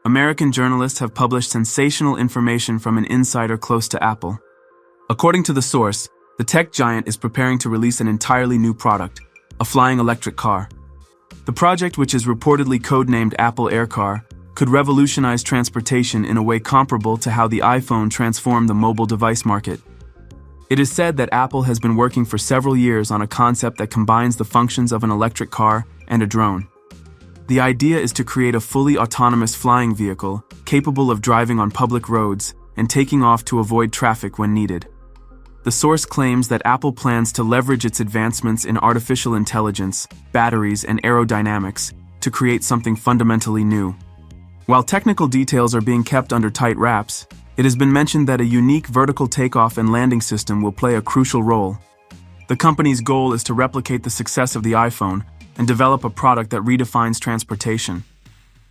American journalists have published sensational information from an insider close to Apple. According to the source, the tech giant is preparing to release an entirely new product, a flying electric car. The project, which is reportedly codenamed Apple Air Car, could revolutionize transportation in a way comparable to how the iPhone transformed the mobile device market. It is said that Apple has been working for several years on a concept that combines the functions of an electric car and a drone. The idea is to create a fully autonomous flying vehicle capable of driving on public roads and taking off to avoid traffic when needed. The source claims that Apple plans to leverage its advancements in artificial intelligence, batteries, and aerodynamics to create something fundamentally new. While technical details are being kept under tight wraps, it has been mentioned that a unique vertical takeoff and landing system will play a crucial role. The company's goal is to replicate the success of the iPhone and develop a product that redefines transportation.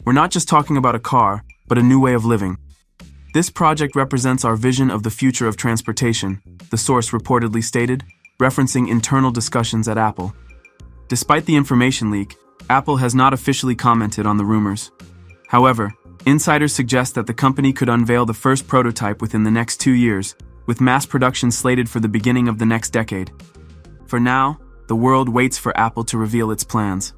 We're not just talking about a car, but a new way of living. This project represents our vision of the future of transportation, the source reportedly stated, referencing internal discussions at Apple. Despite the information leak, Apple has not officially commented on the rumors. However, insiders suggest that the company could unveil the first prototype within the next 2 years, with mass production slated for the beginning of the next decade. For now, the world waits for Apple to reveal its plans.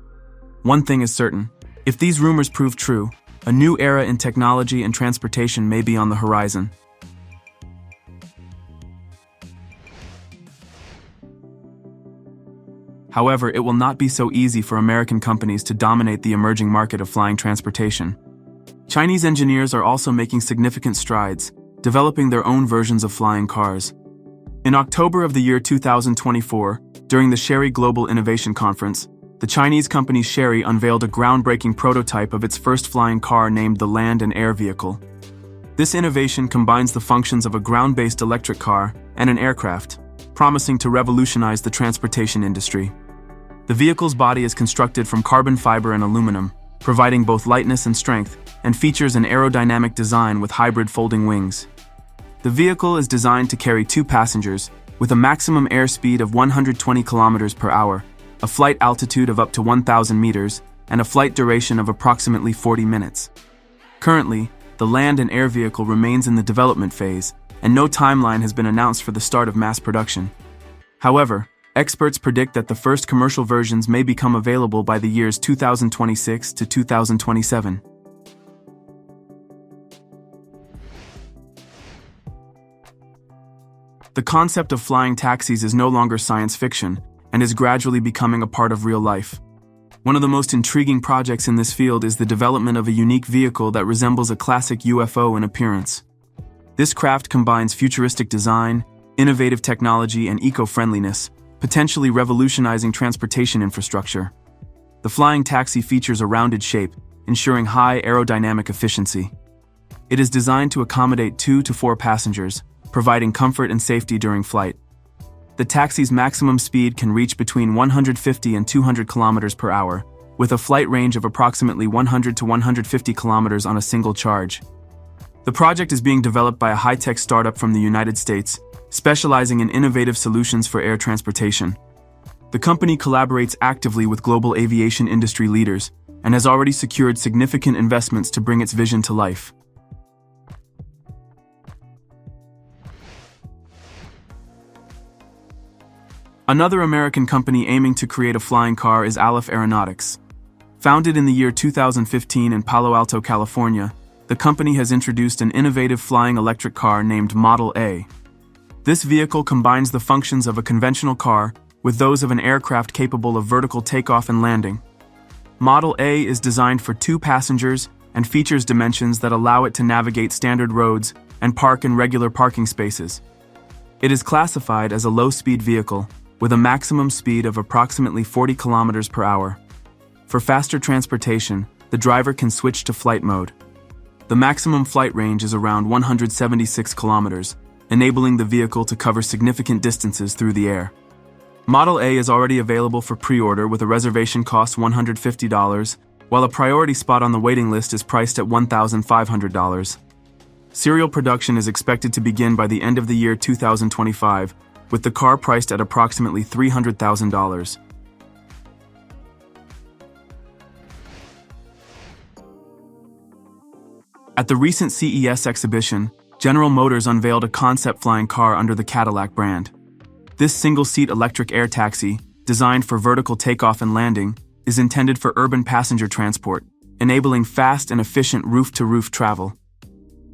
One thing is certain: if these rumors prove true, a new era in technology and transportation may be on the horizon. However, it will not be so easy for American companies to dominate the emerging market of flying transportation. Chinese engineers are also making significant strides, developing their own versions of flying cars. In October of the year 2024, during the Chery Global Innovation Conference, the Chinese company Chery unveiled a groundbreaking prototype of its first flying car named the Land and Air Vehicle. This innovation combines the functions of a ground-based electric car and an aircraft, promising to revolutionize the transportation industry. The vehicle's body is constructed from carbon fiber and aluminum, providing both lightness and strength, and features an aerodynamic design with hybrid folding wings. The vehicle is designed to carry 2 passengers, with a maximum airspeed of 120 kilometers per hour, a flight altitude of up to 1,000 meters, and a flight duration of approximately 40 minutes. Currently, the Land and Air Vehicle remains in the development phase, and no timeline has been announced for the start of mass production. However, experts predict that the first commercial versions may become available by the years 2026 to 2027. The concept of flying taxis is no longer science fiction and is gradually becoming a part of real life. One of the most intriguing projects in this field is the development of a unique vehicle that resembles a classic UFO in appearance. This craft combines futuristic design, innovative technology, and eco-friendliness, potentially revolutionizing transportation infrastructure. The flying taxi features a rounded shape, ensuring high aerodynamic efficiency. It is designed to accommodate 2 to 4 passengers, providing comfort and safety during flight. The taxi's maximum speed can reach between 150 and 200 kilometers per hour, with a flight range of approximately 100 to 150 kilometers on a single charge. The project is being developed by a high-tech startup from the United States, specializing in innovative solutions for air transportation. The company collaborates actively with global aviation industry leaders and has already secured significant investments to bring its vision to life. Another American company aiming to create a flying car is Aleph Aeronautics. Founded in the year 2015 in Palo Alto, California, the company has introduced an innovative flying electric car named Model A. This vehicle combines the functions of a conventional car with those of an aircraft capable of vertical takeoff and landing. Model A is designed for 2 passengers and features dimensions that allow it to navigate standard roads and park in regular parking spaces. It is classified as a low-speed vehicle, with a maximum speed of approximately 40 kilometers per hour. For faster transportation, the driver can switch to flight mode. The maximum flight range is around 176 kilometers, enabling the vehicle to cover significant distances through the air. Model A is already available for pre-order with a reservation cost $150, while a priority spot on the waiting list is priced at $1,500. Serial production is expected to begin by the end of the year 2025, with the car priced at approximately $300,000. At the recent CES exhibition, General Motors unveiled a concept flying car under the Cadillac brand. This single-seat electric air taxi, designed for vertical takeoff and landing, is intended for urban passenger transport, enabling fast and efficient roof-to-roof travel.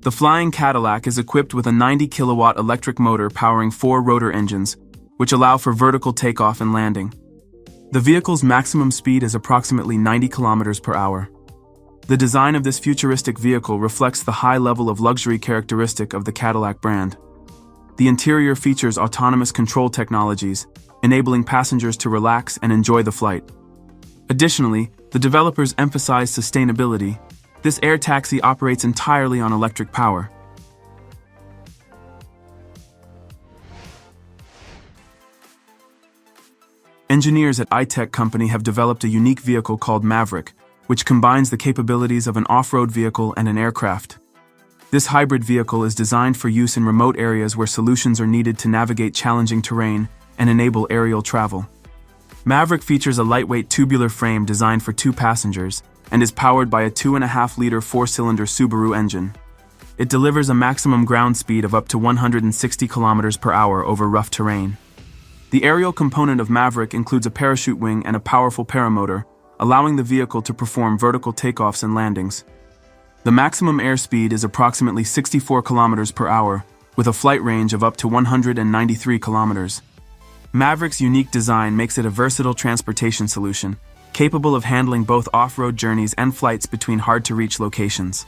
The flying Cadillac is equipped with a 90-kilowatt electric motor powering 4 rotor engines, which allow for vertical takeoff and landing. The vehicle's maximum speed is approximately 90 kilometers per hour. The design of this futuristic vehicle reflects the high level of luxury characteristic of the Cadillac brand. The interior features autonomous control technologies, enabling passengers to relax and enjoy the flight. Additionally, the developers emphasize sustainability. This air taxi operates entirely on electric power. Engineers at iTech company have developed a unique vehicle called Maverick, which combines the capabilities of an off-road vehicle and an aircraft. This hybrid vehicle is designed for use in remote areas where solutions are needed to navigate challenging terrain and enable aerial travel. Maverick features a lightweight tubular frame designed for 2 passengers and is powered by a 2.5-liter 4-cylinder Subaru engine. It delivers a maximum ground speed of up to 160 kilometers per hour over rough terrain. The aerial component of Maverick includes a parachute wing and a powerful paramotor, allowing the vehicle to perform vertical takeoffs and landings. The maximum airspeed is approximately 64 kilometers per hour, with a flight range of up to 193 kilometers. Maverick's unique design makes it a versatile transportation solution, capable of handling both off-road journeys and flights between hard-to-reach locations.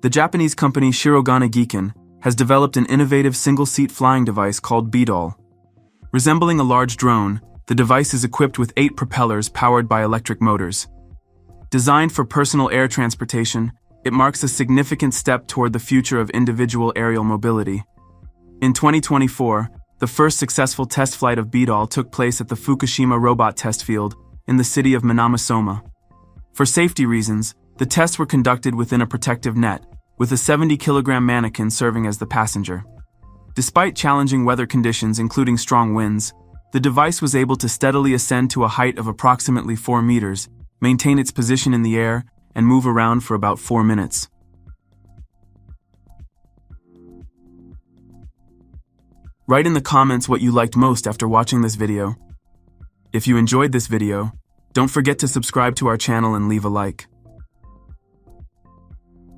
The Japanese company Shirogane Giken has developed an innovative single-seat flying device called Beall. Resembling a large drone, the device is equipped with 8 propellers powered by electric motors. Designed for personal air transportation, it marks a significant step toward the future of individual aerial mobility. In 2024, the first successful test flight of Beall took place at the Fukushima Robot Test Field in the city of Minamisoma. For safety reasons, the tests were conducted within a protective net, with a 70-kilogram mannequin serving as the passenger. Despite challenging weather conditions including strong winds, the device was able to steadily ascend to a height of approximately 4 meters, maintain its position in the air, and move around for about 4 minutes. Write in the comments what you liked most after watching this video. If you enjoyed this video, don't forget to subscribe to our channel and leave a like.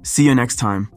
See you next time.